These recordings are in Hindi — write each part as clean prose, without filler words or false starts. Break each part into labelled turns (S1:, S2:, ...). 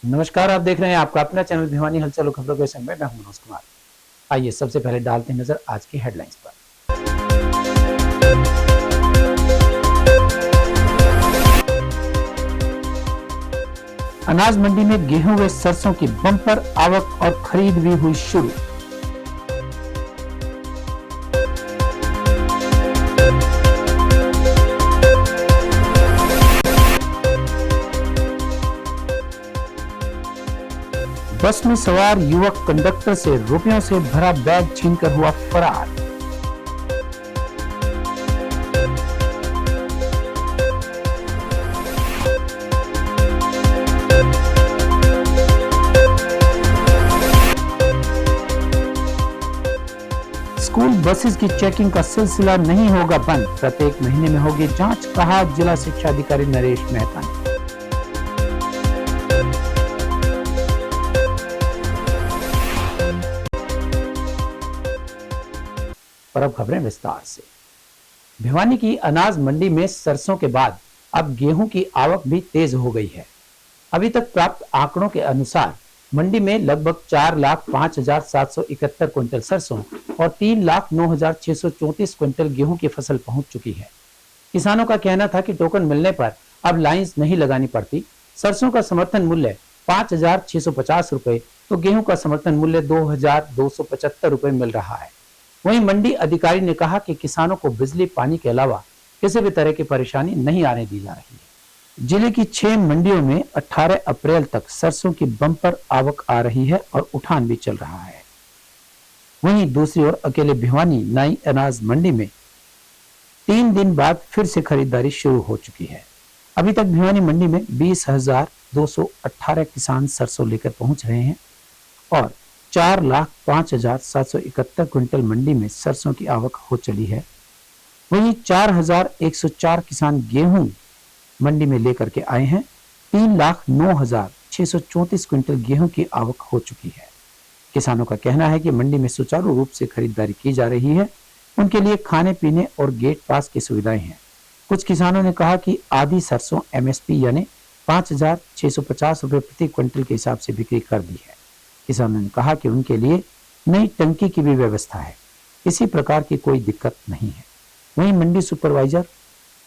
S1: नमस्कार, आप देख रहे हैं आपका अपना चैनल भिवानी हलचल और खबरों के संग में मैं हूं मनोज कुमार। आइए सबसे पहले डालते हैं नजर आज की हेडलाइंस पर। अनाज मंडी में गेहूं व सरसों की बम्पर आवक और खरीद भी हुई शुरू। बस में सवार युवक कंडक्टर से रुपयों से भरा बैग छीनकर हुआ फरार। स्कूल बसेस की चेकिंग का सिलसिला नहीं होगा बंद, प्रत्येक महीने में होगी जांच, कहा जिला शिक्षा अधिकारी नरेश मेहता ने। पर अब खबरें विस्तार से। भिवानी की अनाज मंडी में सरसों के बाद अब गेहूं की आवक भी तेज हो गई है। अभी तक प्राप्त आंकड़ों के अनुसार मंडी में लगभग 4,05,771 क्विंटल सरसों और 3,09,634 क्विंटल गेहूं की फसल पहुंच चुकी है। किसानों का कहना था कि टोकन मिलने पर अब लाइंस नहीं लगानी पड़ती। सरसों का समर्थन मूल्य 5,650 रुपए तो गेहूं का समर्थन मूल्य 2,275 रुपए मिल रहा है। वहीं मंडी अधिकारी ने कहा कि किसानों को बिजली पानी के अलावा किसी भी तरह की परेशानी नहीं आने दी जा रही है। जिले की 6 मंडियों में 18 अप्रैल तक सरसों की बम्पर आवक आ रही है और उठान भी चल रहा है। वहीं दूसरी ओर अकेले भिवानी नई अनाज मंडी में 3 दिन बाद फिर से खरीदारी शुरू हो चुकी है। अभी तक भिवानी मंडी में 20,218 किसान सरसों लेकर पहुंच रहे हैं और 4,05,771 क्विंटल मंडी में सरसों की आवक हो चली है। वहीं 4,104 किसान गेहूं मंडी में लेकर के आए हैं। 3,09,634 क्विंटल गेहूं की आवक हो चुकी है। किसानों का कहना है कि मंडी में सुचारू रूप से खरीदारी की जा रही है। उनके लिए खाने पीने और गेट पास की सुविधाएं हैं। कुछ किसानों ने कहा कि आधी सरसों एमएसपी यानी 5,650 रुपए प्रति क्विंटल के हिसाब से बिक्री कर दी है। किसानों ने कहा कि उनके लिए नई टंकी की भी व्यवस्था है, किसी प्रकार की कोई दिक्कत नहीं है। वहीं मंडी सुपरवाइजर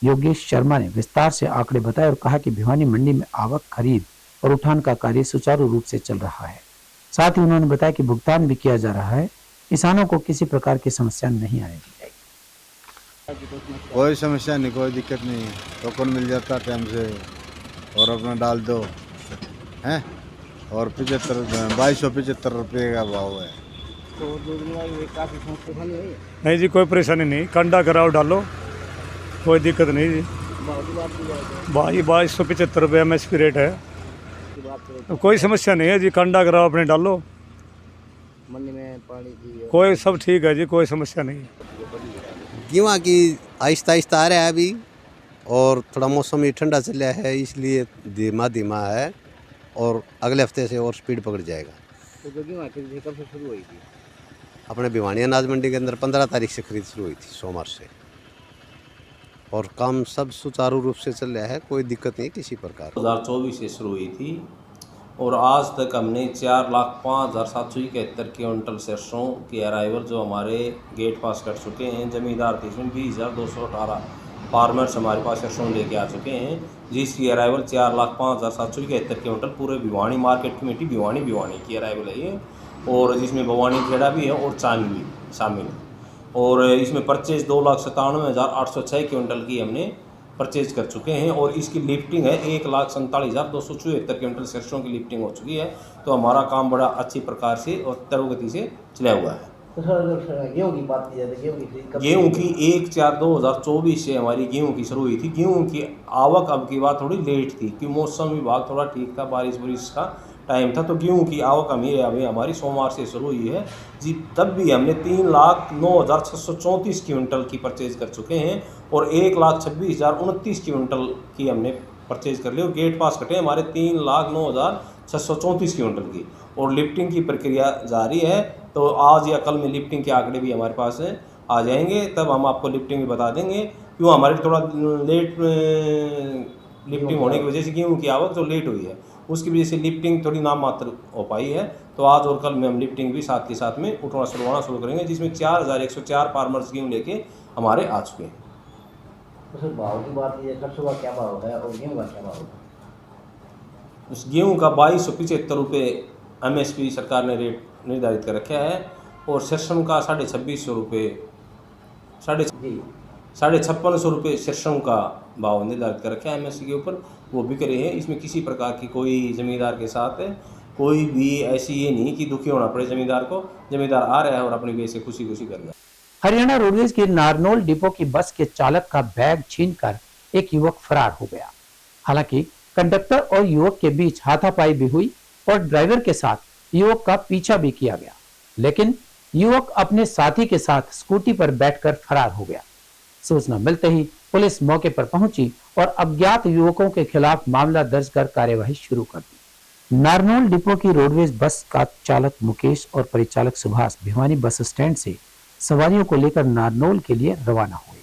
S1: योगेश शर्मा ने विस्तार से आंकड़े बताए और कहा कि भिवानी मंडी में आवक, खरीद और उठान का कार्य सुचारू रूप से चल रहा है। साथ ही उन्होंने बताया कि भुगतान भी किया जा रहा है, किसानों को किसी प्रकार की समस्या नहीं आने दी जाएगी।
S2: कोई समस्या नहीं, कोई दिक्कत नहीं है। टोकन मिल जाता टाइम से और अपना डाल दो हैं। और 2275 रुपये का भाव है।
S3: तो 2 दिन बाद काफ़ी समस्या नहीं है?
S4: नहीं जी, कोई परेशानी नहीं, कंडा कराओ डालो, कोई दिक्कत नहीं जी। भाई 2275 रुपये MSP रेट है, तो कोई समस्या नहीं है जी। कंडा कराओ अपने डालो,
S3: मंडी में पानी की
S4: कोई सब ठीक है जी, कोई समस्या नहीं।
S5: गेहूँ की आहिस्ता आहिस्ता आ रहा है अभी, और थोड़ा मौसम भी ठंडा चल रहा है, इसलिए धीमा धीमा है और अगले हफ्ते से और स्पीड पकड़ जाएगा।
S3: तो जो गेहूँ खरीदी कब से शुरू हुई थी?
S5: अपने भिवानी अनाज मंडी के अंदर 15 तारीख से खरीद शुरू हुई थी, सोमवार से, और काम सब सुचारू रूप से चल रहा है, कोई दिक्कत नहीं किसी प्रकार।
S6: 2024 से शुरू हुई थी और आज तक हमने 4,05,771 क्विंटल सरसों की अराइवल जो हमारे गेट पास कर चुके हैं। जमींदार थे इसमें 20,218 फार्मर्स हमारे पास सरसों लेके आ चुके हैं, जिसकी अराइवल 4,05,771 क्विंटल पूरे भिवानी मार्केट कमेटी भिवानी की अराइवल है ये। और जिसमें भवानी खेड़ा भी है और चांदी भी शामिल है। और इसमें परचेज 2,97,806 क्विंटल की हमने परचेज कर चुके हैं और इसकी लिफ्टिंग है 1,47,274 क्विंटल सरसों की लिफ्टिंग हो चुकी है। तो हमारा काम बड़ा अच्छी प्रकार से और तरोगति से चला हुआ है।
S3: तो सर गेहूँ की बात की जाए तो
S6: गेहूँ की 1/4/2024 से हमारी गेहूँ की शुरू हुई थी। गेहूँ की आवक अब की बात थोड़ी लेट थी कि मौसम विभाग थोड़ा ठीक था, बारिश का टाइम था, तो गेहूँ की आवक अभी हमारी सोमवार से शुरू हुई है जी। तब भी हमने 3,09,634 क्विंटल की परचेज कर चुके हैं और 1,26,029 क्विंटल की हमने परचेज कर ली और गेट पास कटे हमारे 3,09,634 क्विंटल की और लिफ्टिंग की प्रक्रिया जारी है। तो आज या कल में लिफ्टिंग के आंकड़े भी हमारे पास आ जाएंगे, तब हम आपको लिफ्टिंग भी बता देंगे। क्यों हमारे थोड़ा लेट लिफ्टिंग होने की वजह से गेहूँ की आवक जो लेट हुई है उसकी वजह से लिफ्टिंग थोड़ी नाम मात्र हो पाई है। तो आज और कल में हम लिफ्टिंग भी साथ के साथ में उठवाना शुरू करेंगे, जिसमें 4104 फार्मर्स गेहूँ लेके हमारे आ चुके हैं।
S3: तो सर भाव की बात ये सरसों का क्या भाव है और गेहूँ का क्या भाव है?
S6: उस गेहूँ का 2275 रुपये MSP सरकार ने रेट निर्धारित कर रखा है और सरसों का 2650 रुपये
S3: जी
S6: 5650 रुपये सरसों का भाव निर्धारित कर रखा है MSP के ऊपर, वो बिक रहे हैं। इसमें किसी प्रकार की कोई ज़मींदार के साथ कोई भी ऐसी ये नहीं कि दुखी होना पड़े ज़मींदार को। ज़मींदार आ रहा है और अपनी वजह से खुशी खुशी कर रहा है।
S1: हरियाणा रोडवेज की नारनौल डिपो की बस के चालक का बैग छीनकर एक युवक फरार हो गया। हालांकि कंडक्टर और युवक के बीच हाथापाई भी हुई और ड्राइवर के साथ युवक का पीछा भी किया गया, लेकिन युवक अपने साथी के साथ स्कूटी पर बैठकर फरार हो गया। सूचना मिलते ही पुलिस मौके पर पहुंची और अज्ञात युवकों के खिलाफ मामला दर्ज कर कार्यवाही शुरू कर दी। नारनौल डिपो की रोडवेज बस का चालक मुकेश और परिचालक सुभाष भिवानी बस स्टैंड से सवारियों को लेकर नारनौल के लिए रवाना हुए।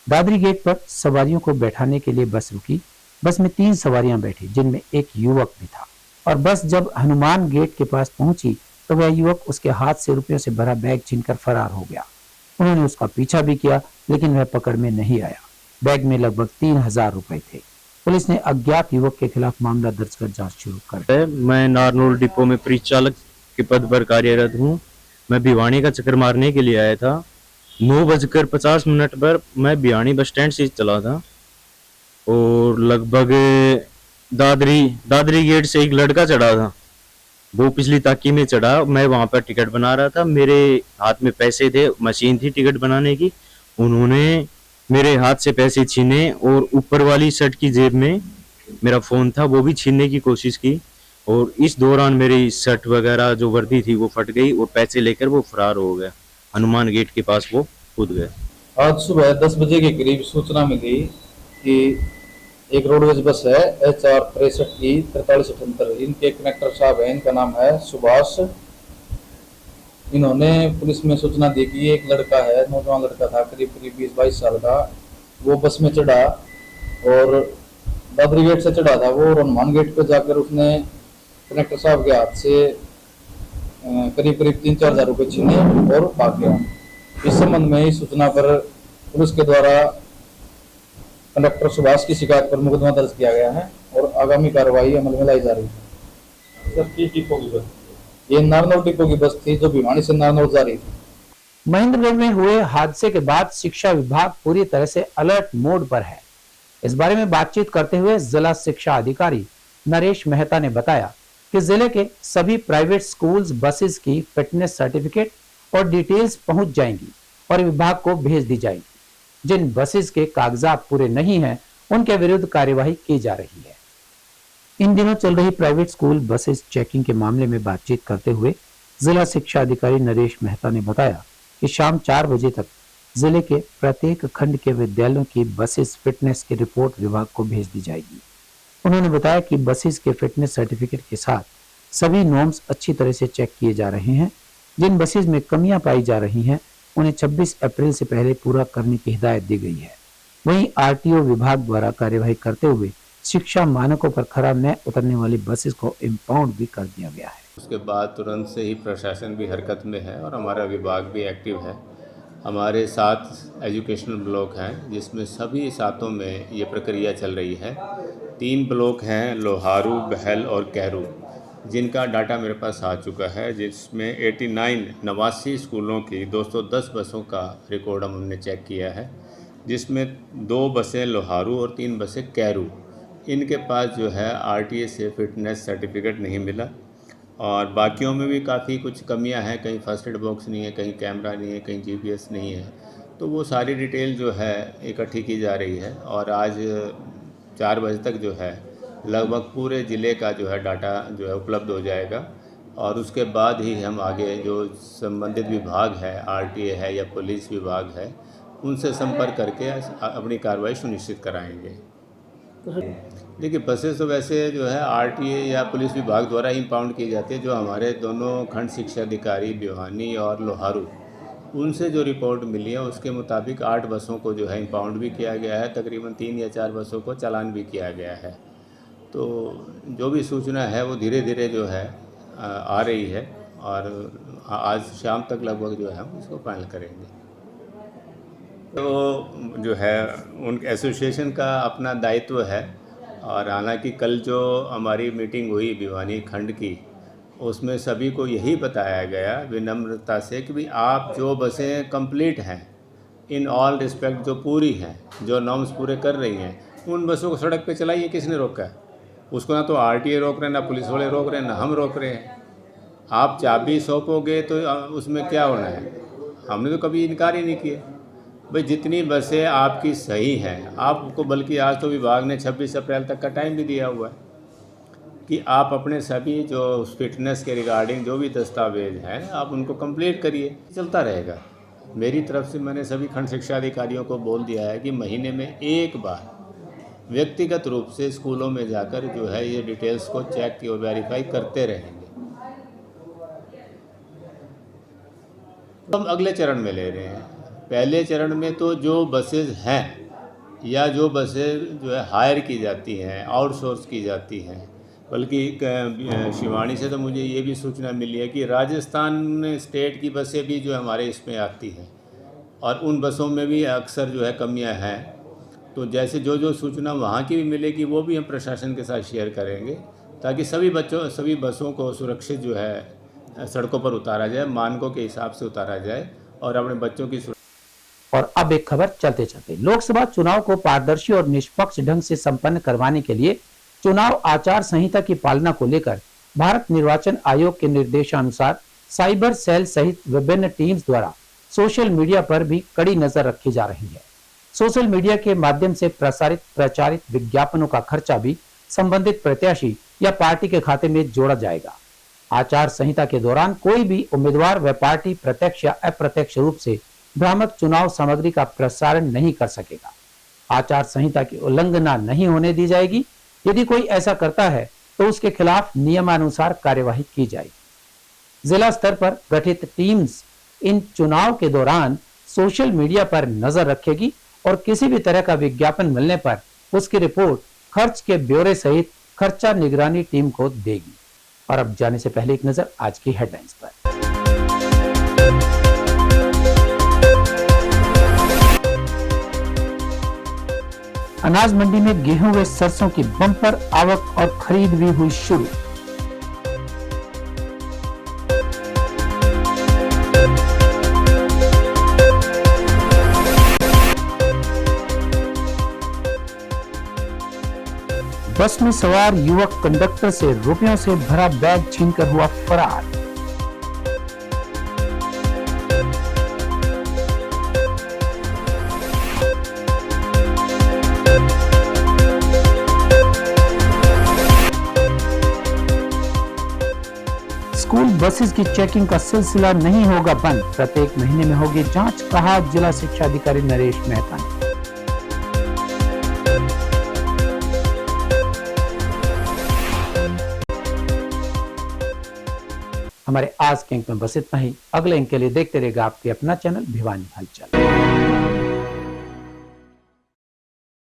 S1: दादरी गेट पर सवारियों को बैठाने के लिए बस रुकी। बस में 3 सवारियां बैठी, जिनमें एक युवक भी था, और बस जब हनुमान गेट के पास पहुंची तो वह युवक उसके हाथ से रुपयों से भरा बैग छीनकर फरार हो गया। उन्होंने उसका पीछा भी किया, लेकिन वह पकड़ में नहीं आया। बैग में लगभग 3000 रुपए थे। पुलिस ने अज्ञात युवक के खिलाफ मामला दर्ज कर जांच शुरू कर दी।
S7: मैं नारनौल डिपो में परिचालक के पद पर कार्यरत हूँ। मैं भिवानी का चक्कर मारने के लिए आया था। 9:50 पर मैं भिवानी बस स्टैंड से चला था और लगभग दादरी गेट से एक लड़का चढ़ा था। वो पिछली ताकी में चढ़ा, मैं वहां पर टिकट बना रहा था। मेरे हाथ में पैसे थे, मशीन थी टिकट बनाने की। उन्होंने मेरे हाथ से पैसे छीने और ऊपर वाली शर्ट की जेब में मेरा फोन था, वो भी छीनने की कोशिश की। और इस दौरान मेरी शर्ट वगैरह जो वर्दी थी वो फट गई और पैसे लेकर वो फरार हो गया। हनुमान गेट के पास वो कूद गए।
S8: आज सुबह 10 बजे के करीब सूचना मिली कि एक रोडवेज बस है HR 63 की 4378, इनके कनेक्टर साहब हैं, इनका नाम है सुभाष। इन्होंने पुलिस में सूचना दी कि एक लड़का है, नौजवान लड़का था, करीब 20-22 साल का, वो बस में चढ़ा और दादरी गेट से चढ़ा था वो, और हनुमान गेट पर जाकर उसने कनेक्टर साहब के हाथ से करीब 3-4 हज़ार रुपये छीने और भाग गया। इस संबंध में इस सूचना पर पुलिस के द्वारा कंडक्टर सुभाष की शिकायत पर मुकदमा दर्ज किया गया है और आगामी कार्रवाई अमल में लाई जा रही है। सर की डिपो की बस, ये नारनौल डिपो की बस थी जो भिवानी से नारनौल जा रही थी।
S1: महेंद्रगढ़ में हुए हादसे के बाद शिक्षा विभाग पूरी तरह से अलर्ट मोड पर है। इस बारे में बातचीत करते हुए जिला शिक्षा अधिकारी नरेश मेहता ने बताया कि जिले के सभी प्राइवेट स्कूल्स बसेस की फिटनेस सर्टिफिकेट और डिटेल्स पहुंच जाएंगी और विभाग को भेज दी जाएगी। जिन बसेस के कागजात पूरे नहीं हैं, उनके विरुद्ध कार्यवाही की जा रही है। इन दिनों चल रही प्राइवेट स्कूल बसेस चेकिंग के मामले में बातचीत करते हुए जिला शिक्षा अधिकारी नरेश मेहता ने बताया कि शाम 4 बजे तक जिले के प्रत्येक खंड के विद्यालयों की बसेस फिटनेस की रिपोर्ट विभाग को भेज दी जाएगी। उन्होंने बताया कि बसेस के फिटनेस सर्टिफिकेट के साथ सभी नॉर्म्स अच्छी तरह से चेक किए जा रहे हैं। जिन बसेस में कमियां पाई जा रही हैं, उन्हें 26 अप्रैल से पहले पूरा करने की हिदायत दी गई है। वहीं RTO विभाग द्वारा कार्यवाही करते हुए शिक्षा मानकों पर खरा न उतरने वाली बसेस को इम्पाउंड भी कर दिया गया है।
S9: उसके बाद तुरंत से ही प्रशासन भी हरकत में है और हमारा विभाग भी एक्टिव है। हमारे 7 एजुकेशनल ब्लॉक हैं, जिसमें सभी 7 में ये प्रक्रिया चल रही है। 3 ब्लॉक हैं, लोहारू, बहल और कैरू, जिनका डाटा मेरे पास आ चुका है, जिसमें 89 स्कूलों की 210 बसों का रिकॉर्ड हमने चेक किया है, जिसमें 2 बसें लोहारू और 3 बसें कैरू। इनके पास जो है RTA से फिटनेस सर्टिफिकेट नहीं मिला और बाकियों में भी काफ़ी कुछ कमियां हैं। कहीं फर्स्ट एड बॉक्स नहीं है, कहीं कैमरा नहीं है, कहीं GPS नहीं है। तो वो सारी डिटेल जो है इकट्ठी की जा रही है और आज 4 बजे तक जो है लगभग पूरे ज़िले का जो है डाटा जो है उपलब्ध हो जाएगा और उसके बाद ही हम आगे जो संबंधित विभाग है, RTA है या पुलिस विभाग है, उनसे संपर्क करके अपनी कार्रवाई सुनिश्चित कराएंगे। देखिए, बसेस तो वैसे जो है RTA या पुलिस विभाग द्वारा इम्पाउंड की जाती है। जो हमारे दोनों खंड शिक्षा अधिकारी भिवानी और लोहारू, उनसे जो रिपोर्ट मिली है उसके मुताबिक 8 बसों को जो है इम्पाउंड भी किया गया है। तकरीबन 3 या 4 बसों को चालान भी किया गया है तो जो भी सूचना है वो धीरे धीरे जो है आ रही है और आज शाम तक लगभग जो है हम इसको फाइनल करेंगे। तो जो है उन एसोसिएशन का अपना दायित्व है और हालांकि कल जो हमारी मीटिंग हुई भिवानी खंड की, उसमें सभी को यही बताया गया विनम्रता से कि भाई आप जो बसें कंप्लीट हैं इन ऑल रिस्पेक्ट, जो पूरी हैं, जो नॉर्म्स पूरे कर रही हैं, उन बसों को सड़क पे चलाइए। किसने रोका है उसको? ना तो आरटीए रोक रहे हैं, ना पुलिस वाले रोक रहे हैं, ना हम रोक रहे हैं। आप चाबी सौंपोगे तो उसमें क्या होना है? हमने तो कभी इनकार ही नहीं किया। भाई जितनी बसें आपकी सही हैं, आपको बल्कि आज तो विभाग ने 26 अप्रैल तक का टाइम भी दिया हुआ है कि आप अपने सभी जो फिटनेस के रिगार्डिंग जो भी दस्तावेज हैं आप उनको कंप्लीट करिए। चलता रहेगा। मेरी तरफ से मैंने सभी खंड शिक्षा अधिकारियों को बोल दिया है कि महीने में एक बार व्यक्तिगत रूप से स्कूलों में जाकर जो है ये डिटेल्स को चेक और वेरीफाई करते रहेंगे। हम अगले चरण में ले रहे हैं। पहले चरण में तो जो बसेज हैं या जो बसें जो है हायर की जाती हैं, आउटसोर्स की जाती हैं, बल्कि शिवानी से तो मुझे ये भी सूचना मिली है कि राजस्थान स्टेट की बसें भी जो हमारे इसमें आती हैं और उन बसों में भी अक्सर जो है कमियां हैं। तो जैसे जो जो सूचना वहाँ की भी मिलेगी वो भी हम प्रशासन के साथ शेयर करेंगे ताकि सभी बसों को सुरक्षित जो है सड़कों पर उतारा जाए, मानकों के हिसाब से उतारा जाए और अपने बच्चों की।
S1: और अब एक खबर चलते चलते, लोकसभा चुनाव को पारदर्शी और निष्पक्ष ढंग से संपन्न करवाने के लिए चुनाव आचार संहिता की पालना को लेकर भारत निर्वाचन आयोग के निर्देशानुसार साइबर सेल सहित विभिन्न टीम्स द्वारा सोशल मीडिया पर भी कड़ी नजर रखी जा रही है। सोशल मीडिया के माध्यम से प्रचारित विज्ञापनों का खर्चा भी संबंधित प्रत्याशी या पार्टी के खाते में जोड़ा जाएगा। आचार संहिता के दौरान कोई भी उम्मीदवार व पार्टी प्रत्यक्ष या अप्रत्यक्ष रूप से भ्रामक चुनाव सामग्री का प्रसारण नहीं कर सकेगा। आचार संहिता की उल्लंघना नहीं होने दी जाएगी। यदि कोई ऐसा करता है तो उसके खिलाफ नियमानुसार कार्यवाही की जाएगी। जिला स्तर पर गठित टीम्स इन चुनाव के दौरान सोशल मीडिया पर नजर रखेगी और किसी भी तरह का विज्ञापन मिलने पर उसकी रिपोर्ट खर्च के ब्यौरे सहित खर्चा निगरानी टीम को देगी। और अब जाने से पहले एक नजर आज की हेडलाइंस पर। अनाज मंडी में गेहूं व सरसों की बम्पर आवक और खरीद भी हुई शुरू। बस में सवार युवक कंडक्टर से रुपयों से भरा बैग छीनकर हुआ फरार। स्कूल बसेस की चेकिंग का सिलसिला नहीं होगा बंद, प्रत्येक महीने में होगी जांच, कहा जिला शिक्षा अधिकारी नरेश मेहता ने। हमारे आज के अंक में बस इतना ही। अगले अंक के लिए देखते रहेगा आपके अपना चैनल भिवानी हलचल।